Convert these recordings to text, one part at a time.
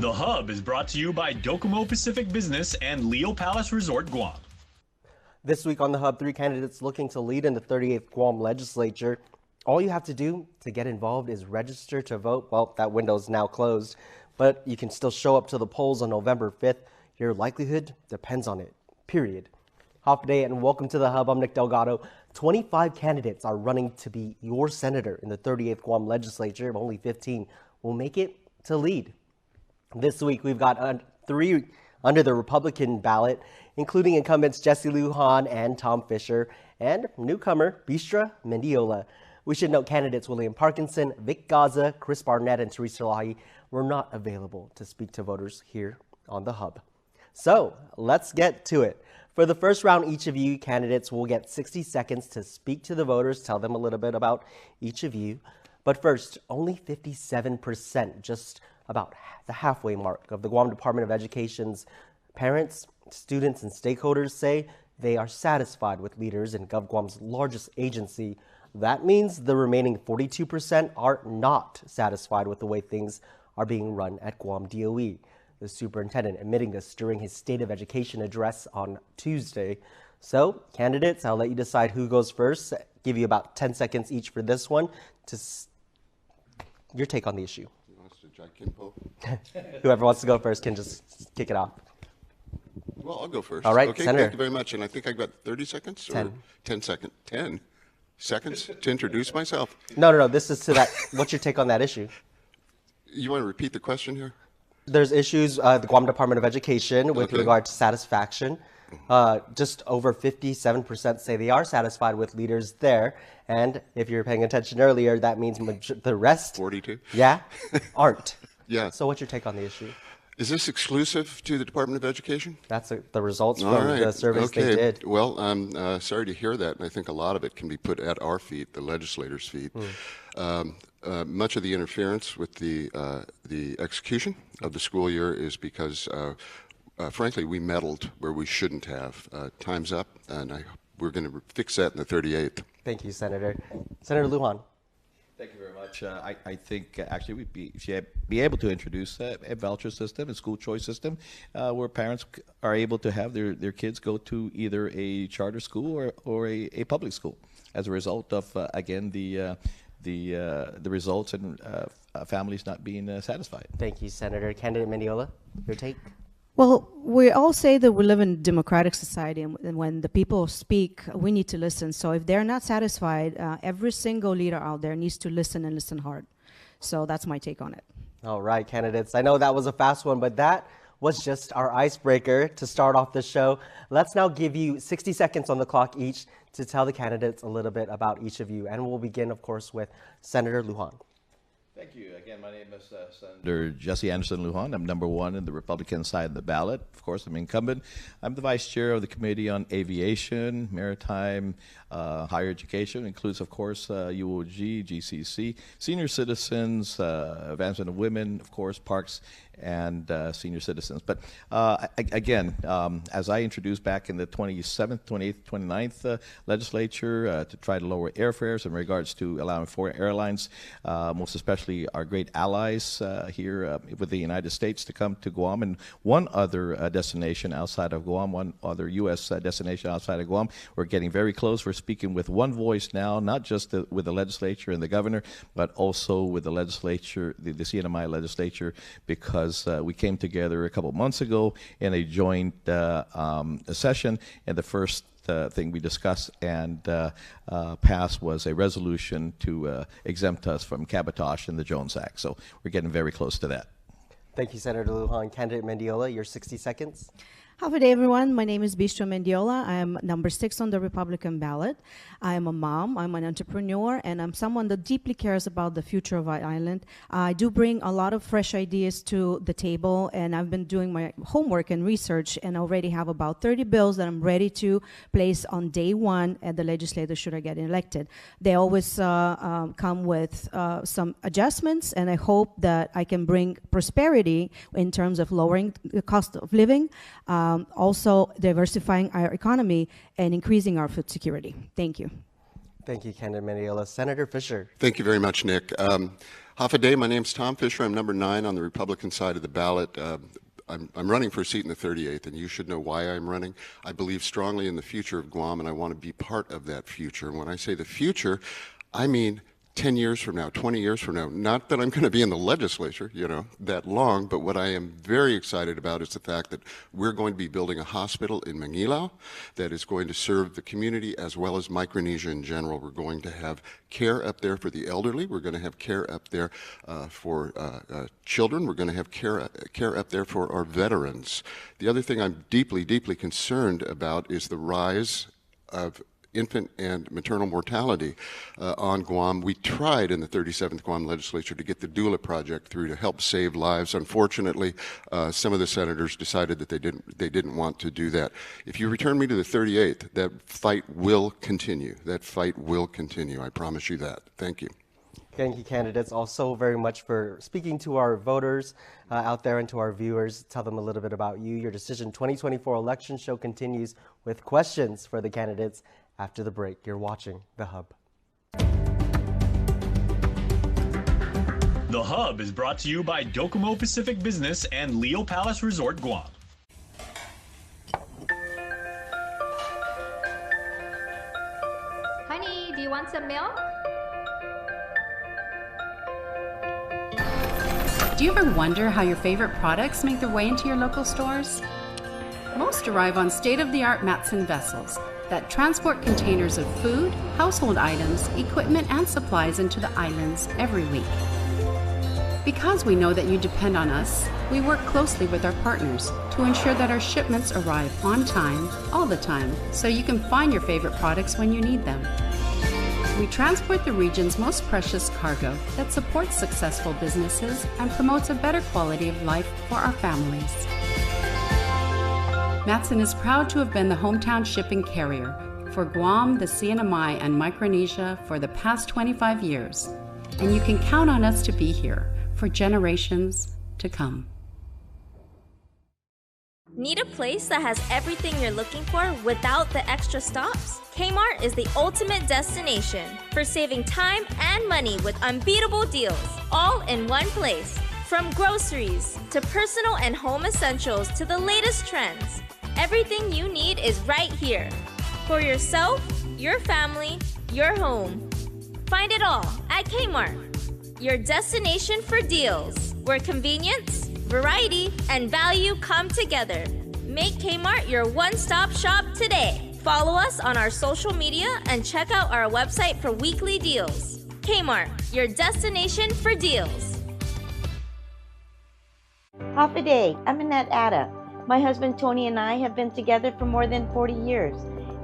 The Hub is brought to you by Docomo Pacific Business and Leo Palace Resort Guam. This week on The Hub, 3 candidates looking to lead in the 38th Guam legislature. All you have to do to get involved is register to vote. Well, that window is now closed, but you can still show up to the polls on November 5th. Your likelihood depends on it, period. Half day and welcome to The Hub. I'm Nick Delgado. 25 candidates are running to be your senator in the 38th Guam legislature. Only 15 will make it to lead. This week, we've got 3 under the Republican ballot, including incumbents Jesse Lujan and Tom Fisher, and newcomer Bistra Mendiola. We should note candidates William Parkinson, Vic Gaza, Chris Barnett, and Teresa Lahi were not available to speak to voters here on The Hub. So let's get to it. For the first round, each of you candidates will get 60 seconds to speak to the voters, tell them a little bit about each of you. But first, only 57%, just about the halfway mark of the Guam Department of Education's parents, students, and stakeholders say they are satisfied with leaders in GovGuam's largest agency. That means the remaining 42% are not satisfied with the way things are being run at Guam DOE. The superintendent admitting this during his State of Education address on Tuesday. So, candidates, I'll let you decide who goes first. Give you about 10 seconds each for this one. Your take on the issue. Whoever wants to go first can just kick it off. Well, I'll go first. All right, okay, Senator. Thank you very much. And I think I've got 30 seconds? 10. Or 10 seconds. 10 seconds to introduce myself. No. This is to that. What's your take on that issue? You want to repeat the question here? There's issues, the Guam Department of Education with Okay. regard to satisfaction. Just over 57% say they are satisfied with leaders there. And if you're paying attention earlier, that means the rest, 42? yeah, aren't. Yeah. So what's your take on the issue? Is this exclusive to the Department of Education? That's the results All from right. the surveys okay. they did. Well, I'm sorry to hear that, and I think a lot of it can be put at our feet, the legislators' feet. Much of the interference with the execution of the school year is because, frankly, we meddled where we shouldn't have. Time's up, and we're going to fix that in the 38th. Thank you, Senator. Senator Lujan. Thank you very much. I think actually we'd be able to introduce a voucher system, a school choice system, where parents are able to have their kids go to either a charter school or a public school as a result of, again, the results and families not being satisfied. Thank you, Senator. Candidate Mendiola, your take? Well, we all say that we live in a democratic society, and when the people speak, we need to listen. So if they're not satisfied, every single leader out there needs to listen and listen hard. So that's my take on it. All right, candidates. I know that was a fast one, but that was just our icebreaker to start off the show. Let's now give you 60 seconds on the clock each to tell the candidates a little bit about each of you. And we'll begin, of course, with Senator Lujan. Thank you. Again, my name is Senator Jesse Anderson Lujan. I'm number 1 in the Republican side of the ballot. Of course, I'm incumbent. I'm the vice chair of the Committee on Aviation, Maritime, Higher Education, includes, of course, UOG, GCC, Senior Citizens, Advancement of Women, of course, Parks, and Senior Citizens. But again, as I introduced back in the 27th, 28th, 29th legislature to try to lower airfares in regards to allowing foreign airlines, most especially our great allies here with the United States, to come to Guam, and one other destination outside of Guam, one other U.S. Destination outside of Guam. We're getting very close. We're speaking with one voice now, not just with the legislature and the governor, but also with the legislature, the CNMI legislature, because we came together a couple months ago in a joint session, and the first thing we discussed and passed was a resolution to exempt us from cabotage in the Jones Act. So we're getting very close to that. Thank you, Senator Lujan. Candidate Mendiola, your 60 seconds. Have a day, everyone. My name is Bistra Mendiola. I am number 6 on the Republican ballot. I am a mom, I'm an entrepreneur, and I'm someone that deeply cares about the future of our island. I do bring a lot of fresh ideas to the table, and I've been doing my homework and research, and already have about 30 bills that I'm ready to place on day 1 at the legislature should I get elected. They always come with some adjustments, and I hope that I can bring prosperity in terms of lowering the cost of living, also diversifying our economy and increasing our food security. Thank you. Thank you, Candidate Mendiola. Senator Fisher. Thank you very much, Nick. Half a day. My name's Tom Fisher. I'm number 9 on the Republican side of the ballot. I'm running for a seat in the 38th, and you should know why I'm running. I believe strongly in the future of Guam, and I want to be part of that future. And when I say the future, I mean 10 years from now, 20 years from now. Not that I'm going to be in the legislature, that long, but what I am very excited about is the fact that we're going to be building a hospital in Mangilao that is going to serve the community as well as Micronesia in general. We're going to have care up there for the elderly. We're going to have care up there for children. We're going to have care up there for our veterans. The other thing I'm deeply, deeply concerned about is the rise of infant and maternal mortality on Guam. We tried in the 37th Guam legislature to get the doula project through to help save lives. Unfortunately, some of the senators decided that they didn't want to do that. If you return me to the 38th, that fight will continue. That fight will continue. I promise you that. Thank you. Thank you, candidates, also very much for speaking to our voters out there and to our viewers. Tell them a little bit about you. Your Decision 2024 election show continues with questions for the candidates after the break. You're watching The Hub. The Hub is brought to you by Docomo Pacific Business and Leo Palace Resort, Guam. Honey, do you want some milk? Do you ever wonder how your favorite products make their way into your local stores? Most arrive on state-of-the-art Matson vessels that transport containers of food, household items, equipment, and supplies into the islands every week. Because we know that you depend on us, we work closely with our partners to ensure that our shipments arrive on time, all the time, so you can find your favorite products when you need them. We transport the region's most precious cargo that supports successful businesses and promotes a better quality of life for our families. Matson is proud to have been the hometown shipping carrier for Guam, the CNMI, and Micronesia for the past 25 years, and you can count on us to be here for generations to come. Need a place that has everything you're looking for without the extra stops? Kmart is the ultimate destination for saving time and money with unbeatable deals, all in one place. From groceries to personal and home essentials to the latest trends, everything you need is right here. For yourself, your family, your home. Find it all at Kmart, your destination for deals, where convenience, variety, and value come together. Make Kmart your one-stop shop today. Follow us on our social media and check out our website for weekly deals. Kmart, your destination for deals. Half a day. I'm Annette Atta. My husband Tony and I have been together for more than 40 years.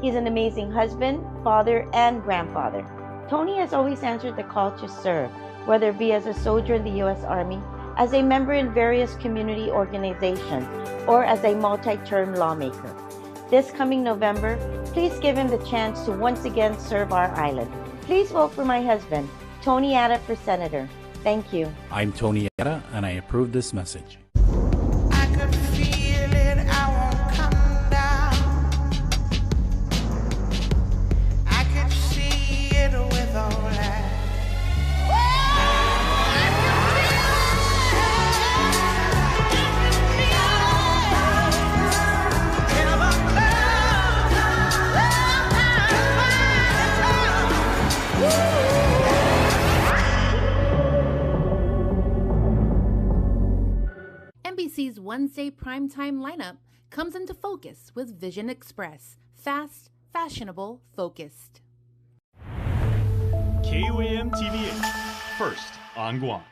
He's an amazing husband, father, and grandfather. Tony has always answered the call to serve, whether it be as a soldier in the U.S. Army, as a member in various community organizations, or as a multi-term lawmaker. This coming November, please give him the chance to once again serve our island. Please vote for my husband, Tony Atta, for Senator. Thank you. I'm Tony Atta, and I approve this message. NBC's Wednesday primetime lineup comes into focus with Vision Express. Fast, fashionable, focused. KUAM TV8, first on Guam.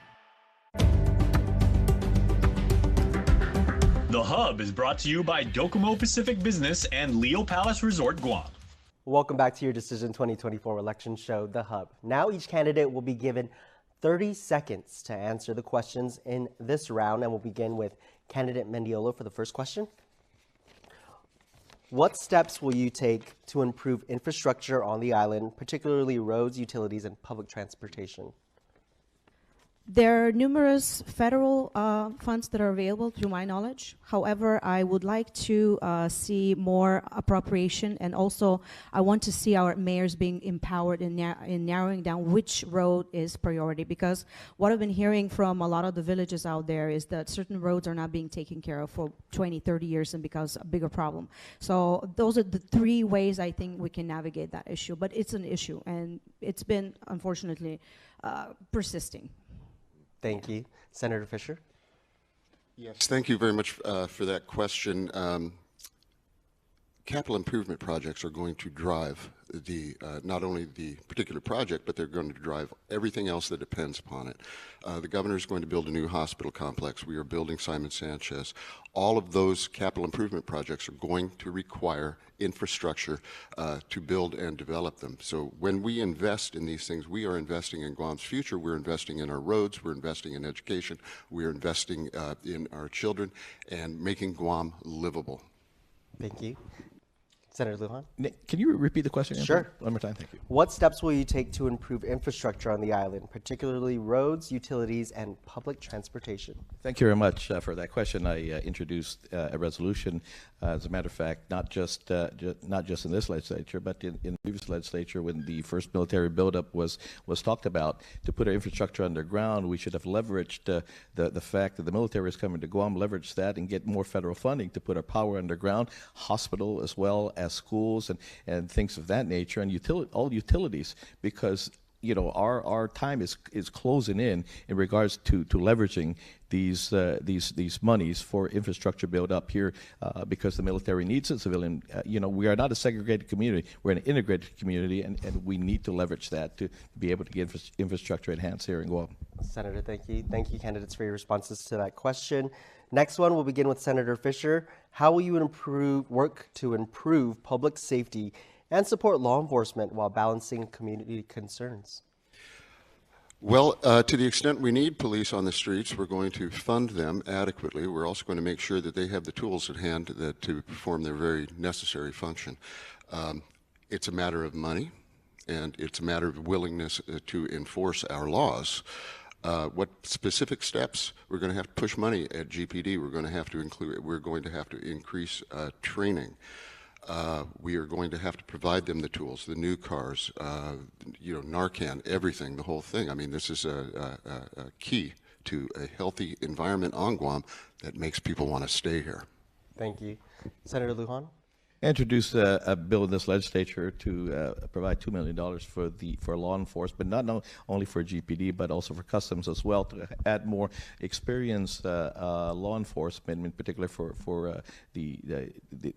The Hub is brought to you by Docomo Pacific Business and Leo Palace Resort, Guam. Welcome back to your Decision 2024 election show, The Hub. Now each candidate will be given 30 seconds to answer the questions in this round, and we'll begin with candidate Mendiola for the first question. What steps will you take to improve infrastructure on the island, particularly roads, utilities, and public transportation? There are numerous federal funds that are available, to my knowledge. However, I would like to see more appropriation, and also I want to see our mayors being empowered in narrowing down which road is priority. Because what I've been hearing from a lot of the villages out there is that certain roads are not being taken care of for 20, 30 years and becomes a bigger problem. So those are the three ways I think we can navigate that issue. But it's an issue, and it's been, unfortunately, persisting. Thank you. Senator Fisher? Yes, thank you very much for that question. Capital improvement projects are going to drive the not only the particular project, but they're going to drive everything else that depends upon it. The governor is going to build a new hospital complex. We are building Simon Sanchez. All of those capital improvement projects are going to require infrastructure to build and develop them. So when we invest in these things, we are investing in Guam's future. We're investing in our roads. We're investing in education. We're investing in our children and making Guam livable. Thank you. Senator Lujan? Nick, can you repeat the question again? Sure. One more time, thank you. What steps will you take to improve infrastructure on the island, particularly roads, utilities, and public transportation? Thank you very much for that question. I introduced a resolution, as a matter of fact, not just in this legislature, but in the previous legislature when the first military buildup was talked about. To put our infrastructure underground, we should have leveraged the fact that the military is coming to Guam, leverage that and get more federal funding to put our power underground, hospital as well as schools and things of that nature, and all utilities, because our time is closing in regards to leveraging these monies for infrastructure build up here, because the military needs it. Civilian, we are not a segregated community; we're an integrated community, and we need to leverage that to be able to get infrastructure enhanced here in Guam. Senator, thank you. Thank you, candidates, for your responses to that question. Next one, we'll begin with Senator Fisher. How will you work to improve public safety and support law enforcement while balancing community concerns? Well, to the extent we need police on the streets, we're going to fund them adequately. We're also going to make sure that they have the tools at hand to perform their very necessary function. It's a matter of money, and it's a matter of willingness to enforce our laws. What specific steps? We're going to have to push money at GPD. We're going to have to increase training. We are going to have to provide them the tools, the new cars, Narcan, everything, the whole thing. I mean, this is a key to a healthy environment on Guam that makes people want to stay here. Thank you. Senator Lujan? Introduced a bill in this legislature to provide $2 million for law enforcement, not only for GPD but also for customs as well, to add more experienced law enforcement, in particular for the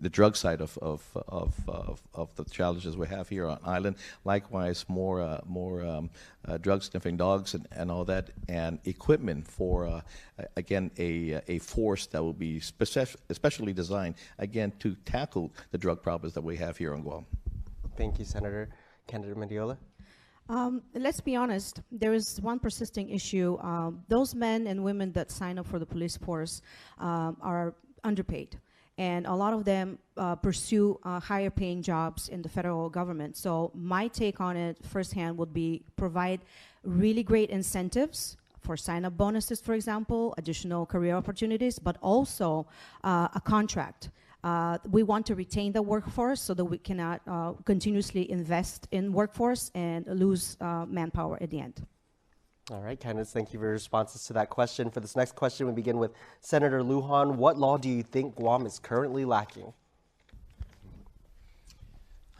drug side of the challenges we have here on island. Likewise, more drug sniffing dogs and all that, and equipment for again a force that will be especially designed again to tackle the drug problems that we have here on Guam. Thank you, Senator. Candidate Mendiola? Let's be honest, there is one persisting issue. Those men and women that sign up for the police force are underpaid. And a lot of them pursue higher paying jobs in the federal government. So my take on it firsthand would be provide really great incentives for sign-up bonuses, for example, additional career opportunities, but also a contract. We want to retain the workforce so that we cannot continuously invest in workforce and lose manpower at the end. All right, candidates, thank you for your responses to that question. For this next question, we begin with Senator Lujan. What law do you think Guam is currently lacking?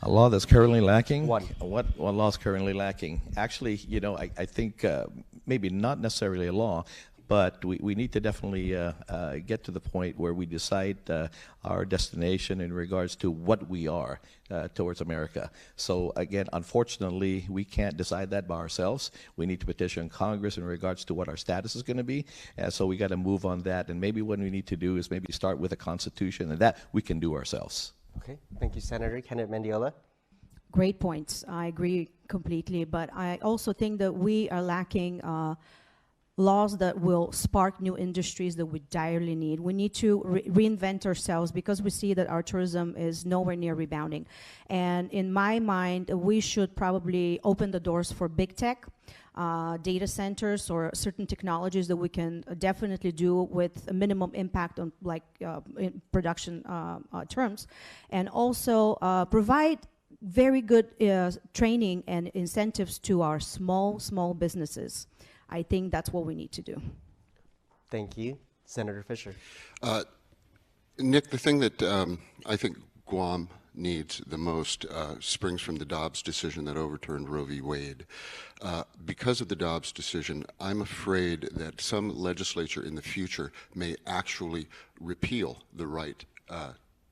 A law that's currently lacking? One. What law is currently lacking? Actually, I think maybe not necessarily a law, but we need to definitely get to the point where we decide our destination in regards to what we are towards America. So again, unfortunately, we can't decide that by ourselves. We need to petition Congress in regards to what our status is going to be. So we got to move on that. And maybe what we need to do is maybe start with a constitution, and that we can do ourselves. Okay, thank you, Senator. Candidate Mendiola? Great points. I agree completely. But I also think that we are lacking laws that will spark new industries that we direly need. We need to reinvent ourselves because we see that our tourism is nowhere near rebounding. And in my mind, we should probably open the doors for big tech. data centers or certain technologies that we can definitely do with a minimum impact on in production terms, and also provide very good training and incentives to our small businesses. I think that's what we need to do. Thank you. Senator Fisher. Nick, the thing that I think Guam needs the most springs from the Dobbs decision that overturned Roe v. Wade. Because of the Dobbs decision, I'm afraid that some legislature in the future may actually repeal the right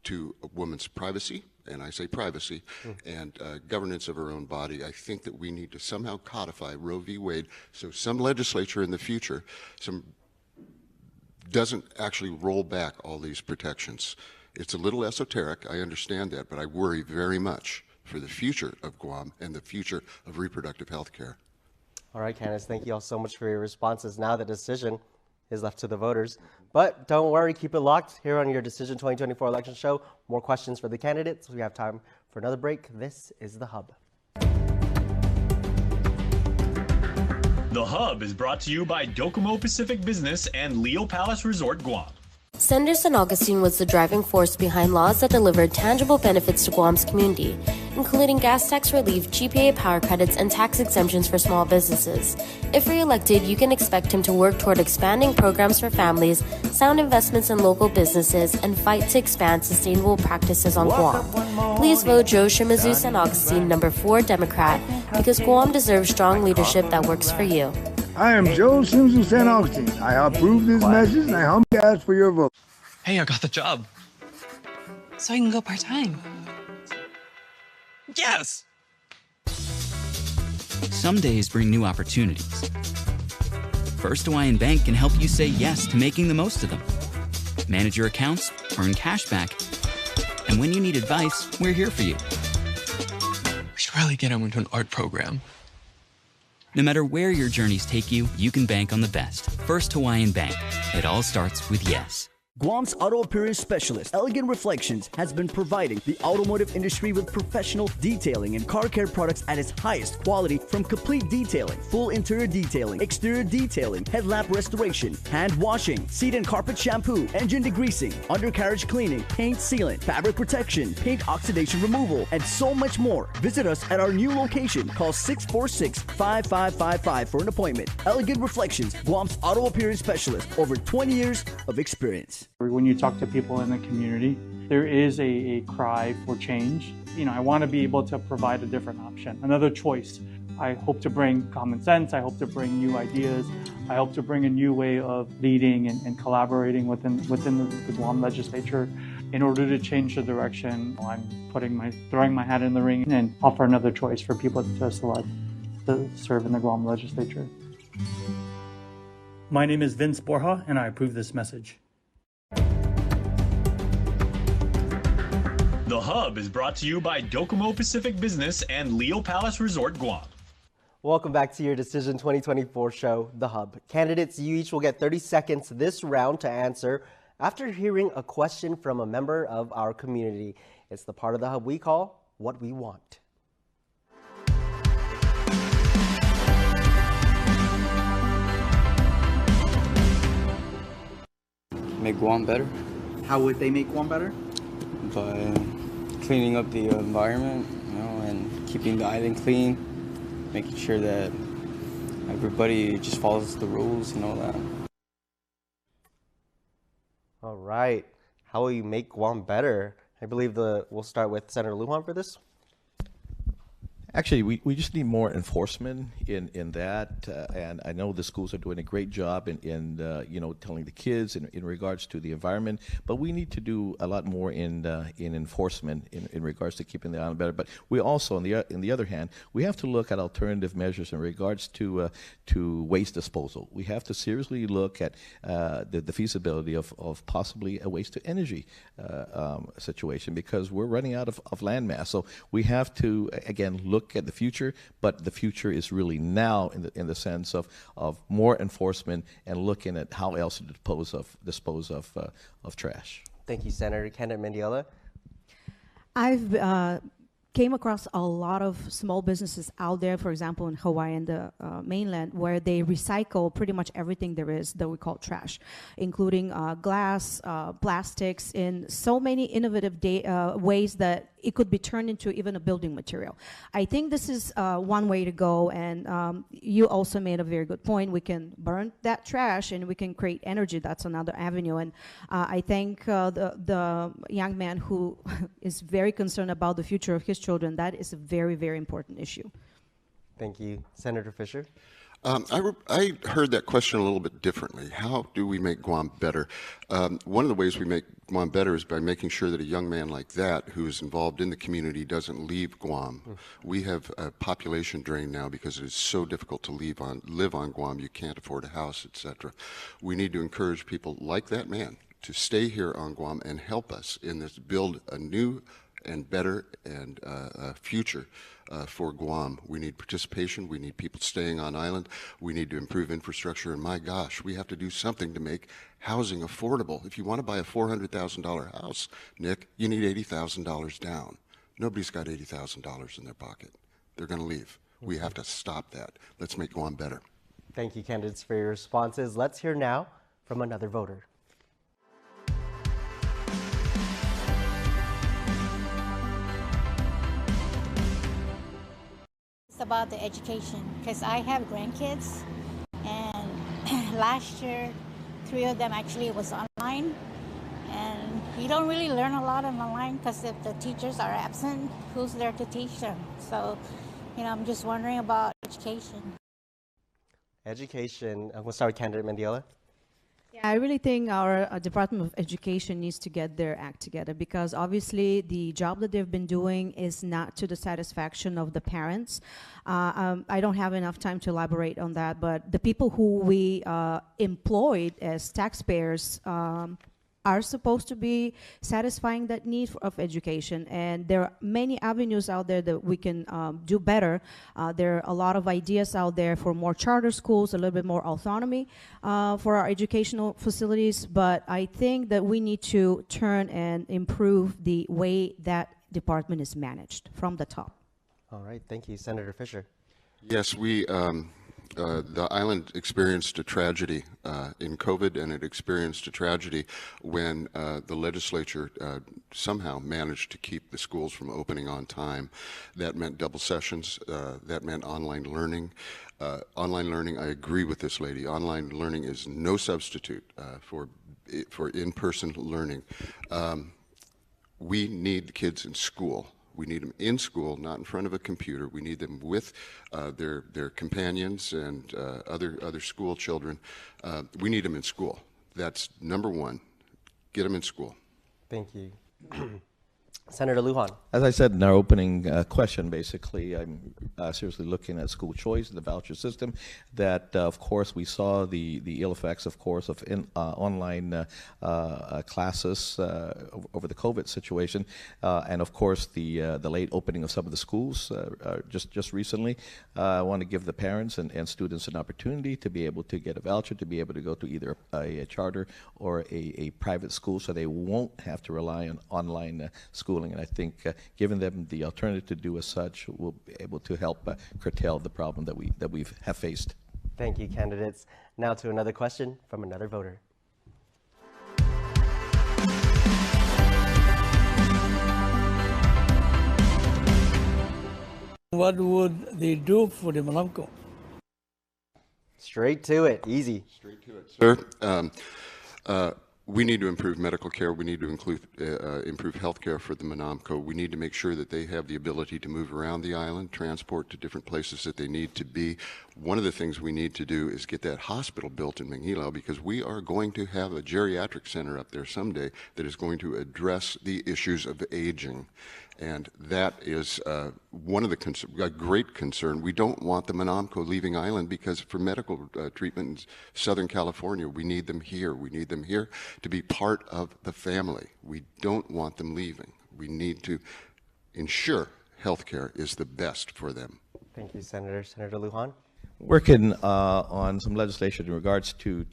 to a woman's privacy, and I say privacy, and governance of her own body. I think that we need to somehow codify Roe v. Wade so some legislature in the future doesn't actually roll back all these protections. It's a little esoteric, I understand that, but I worry very much for the future of Guam and the future of reproductive health care. All right, Candace, thank you all so much for your responses. Now the decision is left to the voters. But don't worry, keep it locked here on your Decision 2024 election show. More questions for the candidates. We have time for another break. This is The Hub. The Hub is brought to you by Docomo Pacific Business and Leo Palace Resort, Guam. Senator San Augustine was the driving force behind laws that delivered tangible benefits to Guam's community, including gas tax relief, GPA power credits, and tax exemptions for small businesses. If re-elected, you can expect him to work toward expanding programs for families, sound investments in local businesses, and fight to expand sustainable practices on Guam. Please vote Joe Shimazu San Augustine, number 4 Democrat, because Guam deserves strong leadership that works for you. I am Joe Shimizu San Augustine. I approve this message and I humbly ask for your vote. Hey, I got the job. So I can go part-time. Yes! Some days bring new opportunities. First Hawaiian Bank can help you say yes to making the most of them. Manage your accounts, earn cash back, and when you need advice, we're here for you. We should really get him into an art program. No matter where your journeys take you, you can bank on the best. First Hawaiian Bank. It all starts with yes. Guam's auto appearance specialist, Elegant Reflections, has been providing the automotive industry with professional detailing and car care products at its highest quality, from complete detailing, full interior detailing, exterior detailing, headlamp restoration, hand washing, seat and carpet shampoo, engine degreasing, undercarriage cleaning, paint sealant, fabric protection, paint oxidation removal, and so much more. Visit us at our new location. Call 646-5555 for an appointment. Elegant Reflections, Guam's auto appearance specialist, over 20 years of experience. When you talk to people in the community, there is a cry for change. I want to be able to provide a different option, another choice. I hope to bring common sense. I hope to bring new ideas. I hope to bring a new way of leading and collaborating within the Guam legislature in order to change the direction. I'm throwing my hat in the ring and offer another choice for people to select to serve in the Guam legislature. My name is Vince Borja, and I approve this message. The Hub is brought to you by Docomo Pacific Business and Leo Palace Resort, Guam. Welcome back to your Decision 2024 show, The Hub. Candidates, you each will get 30 seconds this round to answer after hearing a question from a member of our community. It's the part of The Hub we call What We Want. Make Guam better. How would they make Guam better? By cleaning up the environment, and keeping the island clean, making sure that everybody just follows the rules and all that. All right. How will you make Guam better? I believe we'll start with Senator Lujan for this. Actually, we just need more enforcement in that, and I know the schools are doing a great job in telling the kids in regards to the environment, but we need to do a lot more in enforcement in regards to keeping the island better. But we also, on the other hand, we have to look at alternative measures in regards to waste disposal. We have to seriously look at the feasibility of possibly a waste to energy situation, because we're running out of land mass. So we have to again look at the future, but the future is really now in the sense of more enforcement and looking at how else to dispose of trash. Thank you, Senator. Candidate Mendiola. I've came across a lot of small businesses out there, for example, in Hawaii and the mainland, where they recycle pretty much everything there is that we call trash, including glass, plastics, in so many innovative ways that it could be turned into even a building material. I think this is one way to go, and you also made a very good point. We can burn that trash and we can create energy. That's another avenue. And I thank the young man who is very concerned about the future of his children. That is a very, very important issue. Thank you. Senator Fisher? I heard that question a little bit differently. How do we make Guam better? One of the ways we make Guam better is by making sure that a young man like that who is involved in the community doesn't leave Guam. We have a population drain now because it is so difficult to live on Guam. You can't afford a house, etc. We need to encourage people like that man to stay here on Guam and help us in this, build a new and better and future for Guam. We need participation. We need people staying on island. We need to improve infrastructure. And my gosh, we have to do something to make housing affordable. If you want to buy a $400,000 house, Nick, you need $80,000 down. Nobody's got $80,000 in their pocket. They're going to leave. We have to stop that. Let's make Guam better. Thank you, candidates, for your responses. Let's hear now from another voter. About the education, because I have grandkids, and last year 3 of them actually was online, and you don't really learn a lot online because if the teachers are absent, who's there to teach them? So, I'm just wondering about education. Education. I'm going to start with candidate Mendiola. Yeah, I really think our Department of Education needs to get their act together, because obviously the job that they've been doing is not to the satisfaction of the parents. I don't have enough time to elaborate on that, but the people who we employed as taxpayers are supposed to be satisfying that need of education. And there are many avenues out there that we can do better. There are a lot of ideas out there for more charter schools, a little bit more autonomy for our educational facilities. But I think that we need to turn and improve the way that department is managed from the top. All right, thank you. Senator Fisher. Yes, the island experienced a tragedy in COVID, and it experienced a tragedy when the legislature somehow managed to keep the schools from opening on time. That meant double sessions. That meant online learning. Online learning, I agree with this lady. Online learning is no substitute for in-person learning. We need the kids in school. We need them in school, not in front of a computer. We need them with their companions and other school children. We need them in school. That's number one. Get them in school. Thank you. Senator Lujan. As I said in our opening question, basically, I'm seriously looking at school choice, the voucher system, that, of course, we saw the ill effects, of course, of online classes over the COVID situation, and, of course, the late opening of some of the schools just recently. I want to give the parents and students an opportunity to be able to get a voucher, to be able to go to either a charter or a private school, so they won't have to rely on online schooling. And I think giving them the alternative to do as such will be able to help curtail the problem that we have faced. Thank you, candidates. Now to another question from another voter. What would they do for the Malamco? Straight to it. Easy. Straight to it, sir. We need to improve medical care. We need to improve health care for the Manamco. We need to make sure that they have the ability to move around the island, transport to different places that they need to be. One of the things we need to do is get that hospital built in Manghilao, because we are going to have a geriatric center up there someday that is going to address the issues of aging. And that is one of the a great concern. We don't want the Manamco leaving island, because for medical treatment in Southern California, we need them here. We need them here to be part of the family. We don't want them leaving. We need to ensure health care is the best for them. Thank you, Senator. Senator Lujan. working on some legislation in regards to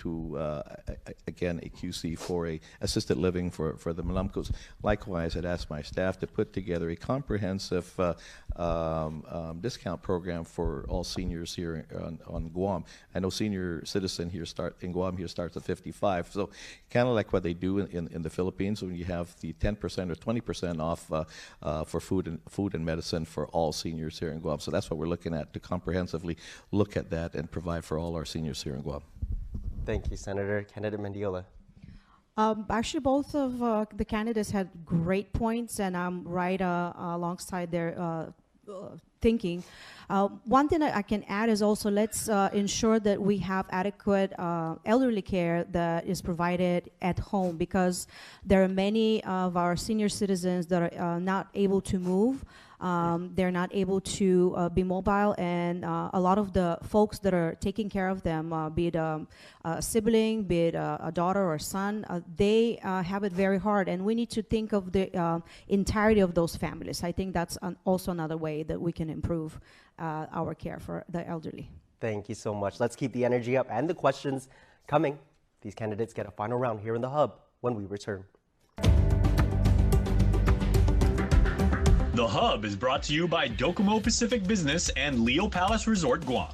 again, a QC for a assisted living for the Malumcos. Likewise, I'd asked my staff to put together a comprehensive discount program for all seniors here on Guam. I know senior citizen here in Guam here starts at 55, so kind of like what they do in the Philippines when you have the 10% or 20% off for food and medicine for all seniors here in Guam. So that's what we're looking at, to comprehensively look at that and provide for all our seniors here in Guam. Thank you, Senator. Candidate Mendiola. Actually, both of the candidates had great points, and I'm right alongside their thinking. One thing I can add is also let's ensure that we have adequate elderly care that is provided at home, because there are many of our senior citizens that are not able to move. They're not able to be mobile, and a lot of the folks that are taking care of them, be it a sibling, be it a daughter or son, they have it very hard, and we need to think of the entirety of those families. I think that's also another way that we can improve our care for the elderly. Thank you so much. Let's keep the energy up and the questions coming. These candidates get a final round here in the Hub when we return. The Hub is brought to you by Docomo Pacific Business and Leo Palace Resort Guam.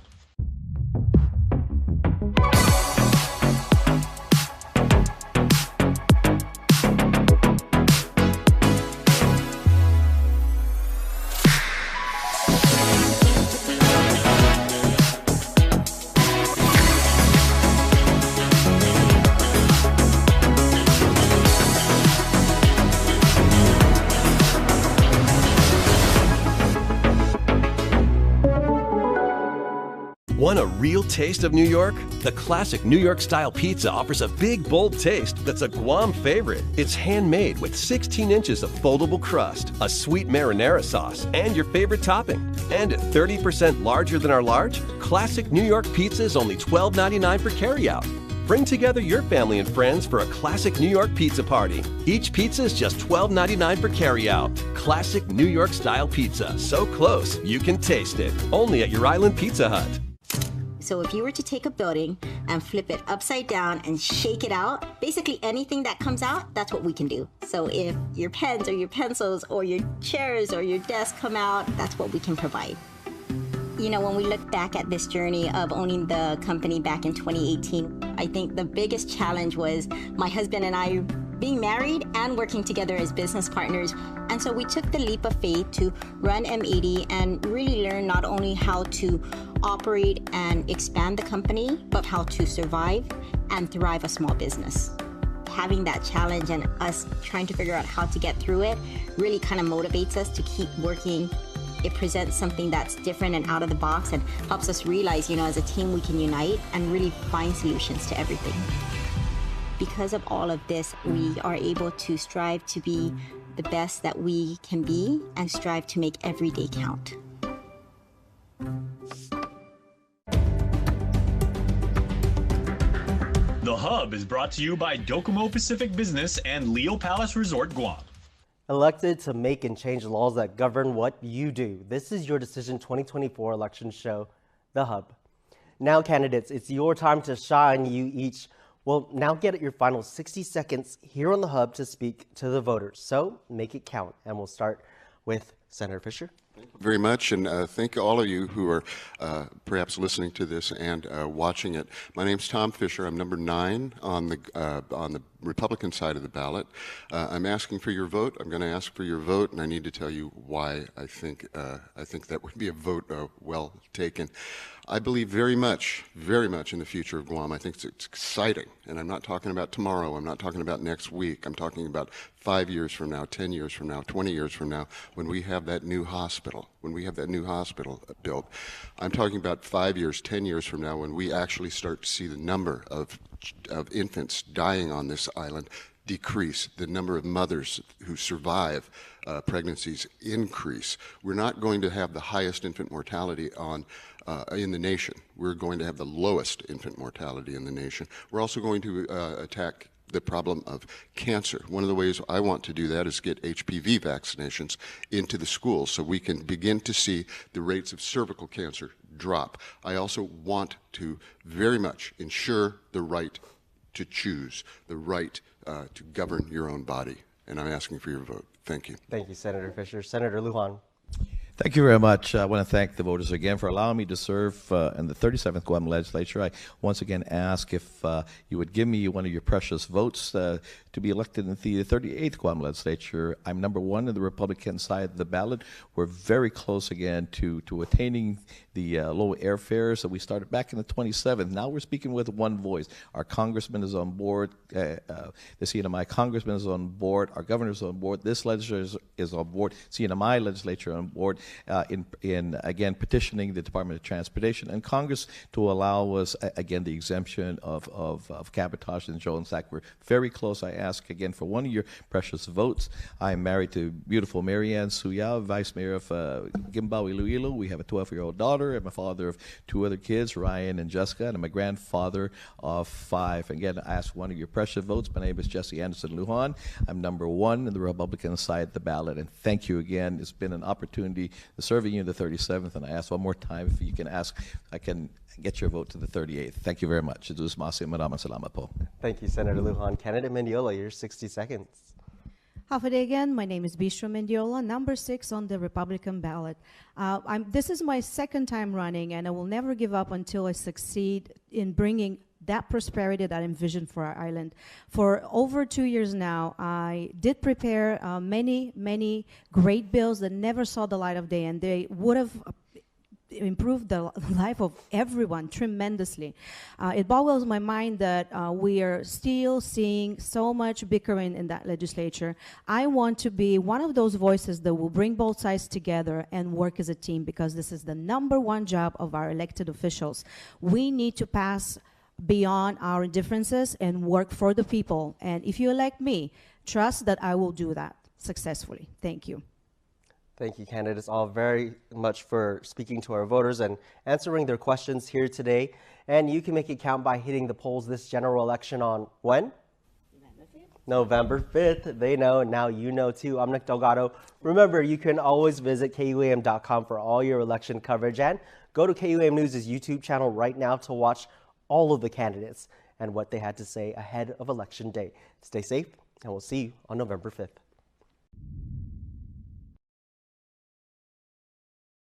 Want a real taste of New York? The classic New York-style pizza offers a big, bold taste that's a Guam favorite. It's handmade with 16 inches of foldable crust, a sweet marinara sauce, and your favorite topping. And at 30% larger than our large, classic New York pizza is only $12.99 for carryout. Bring together your family and friends for a classic New York pizza party. Each pizza is just $12.99 for carryout. Classic New York-style pizza, so close you can taste it. Only at your Island Pizza Hut. So if you were to take a building and flip it upside down and shake it out, basically anything that comes out, that's what we can do. So if your pens or your pencils or your chairs or your desk come out, that's what we can provide. You know, when we look back at this journey of owning the company back in 2018, I think the biggest challenge was my husband and I being married and working together as business partners. And so we took the leap of faith to run M80 and really learn not only how to operate and expand the company, but how to survive and thrive a small business. Having that challenge and us trying to figure out how to get through it really kind of motivates us to keep working. It presents something that's different and out of the box and helps us realize, you know, as a team we can unite and really find solutions to everything. Because of all of this, we are able to strive to be the best that we can be and strive to make every day count. The Hub is brought to you by Docomo Pacific Business and Leo Palace Resort Guam. Elected to make and change laws that govern what you do. This is your Decision 2024 election show, The Hub. Now, candidates, it's your time to shine. You each will now get your final 60 seconds here on The Hub to speak to the voters. So make it count. And we'll start with Senator Fisher. Thank you very much, and thank all of you who are perhaps listening to this and watching it. My name's Tom Fisher. I'm number 9 on the Republican side of the ballot. I'm asking for your vote. I'm going to ask for your vote, and I need to tell you why I think that would be a vote well taken. I believe very much in the future of Guam. I think it's exciting, and I'm not talking about tomorrow. I'm not talking about next week. I'm talking about 5 years from now, 10 years from now, 20 years from now, when we have that new hospital, built. I'm talking about 5 years, 10 years from now, when we actually start to see the number of infants dying on this island decrease, the number of mothers who survive pregnancies increase. We're not going to have the highest infant mortality in the nation. We're going to have the lowest infant mortality in the nation. We're also going to attack the problem of cancer. One of the ways I want to do that is get HPV vaccinations into the schools so we can begin to see the rates of cervical cancer drop. I also want to very much ensure the right to choose, the right to govern your own body. And I'm asking for your vote. Thank you. Thank you, Senator Fisher. Senator Lujan. Thank you very much. I want to thank the voters again for allowing me to serve in the 37th Guam Legislature. I once again ask if you would give me one of your precious votes to be elected in the 38th Guam Legislature. I'm number one in the Republican side of the ballot. We're very close again to attaining the low airfares that we started back in the 27th. Now we're speaking with one voice. Our congressman is on board. The CNMI congressman is on board. Our governor is on board. This legislature is on board. CNMI legislature on board in again petitioning the Department of Transportation and Congress to allow us again the exemption of cabotage in Jones Act. We're very close. I ask again for one of your precious votes. I'm married to beautiful Marianne Suya, Vice Mayor of Gimba, Iloilo. We have a 12-year-old daughter. I'm a father of 2 other kids, Ryan and Jessica, and I'm a grandfather of 5. Again, I ask one of your precious votes. My name is Jesse Anderson Lujan. I'm number 1 in the Republican side of the ballot, and thank you again. It's been an opportunity to serve you in the 37th, and I ask one more time if you can ask, I can get your vote to the 38th. Thank you very much. Thank you, Senator Lujan. Candidate Mendiola, your 60 seconds. Half a day again. My name is Bistro Mendiola, number 6 on the Republican ballot. This is my 2nd time running, and I will never give up until I succeed in bringing that prosperity that I envisioned for our island. For over 2 years now, I did prepare many great bills that never saw the light of day, and they would have improved the life of everyone tremendously. It boggles my mind that we are still seeing so much bickering in that legislature. I want to be one of those voices that will bring both sides together and work as a team, because this is the #1 job of our elected officials. We need to pass beyond our differences and work for the people. And if you elect me, trust that I will do that successfully. Thank you. Thank you, candidates, all very much for speaking to our voters and answering their questions here today. And you can make it count by hitting the polls this general election on when? November 5th. They know, now you know too. I'm Nick Delgado. Remember, you can always visit KUAM.com for all your election coverage, and go to KUAM News' YouTube channel right now to watch all of the candidates and what they had to say ahead of Election Day. Stay safe, and we'll see you on November 5th.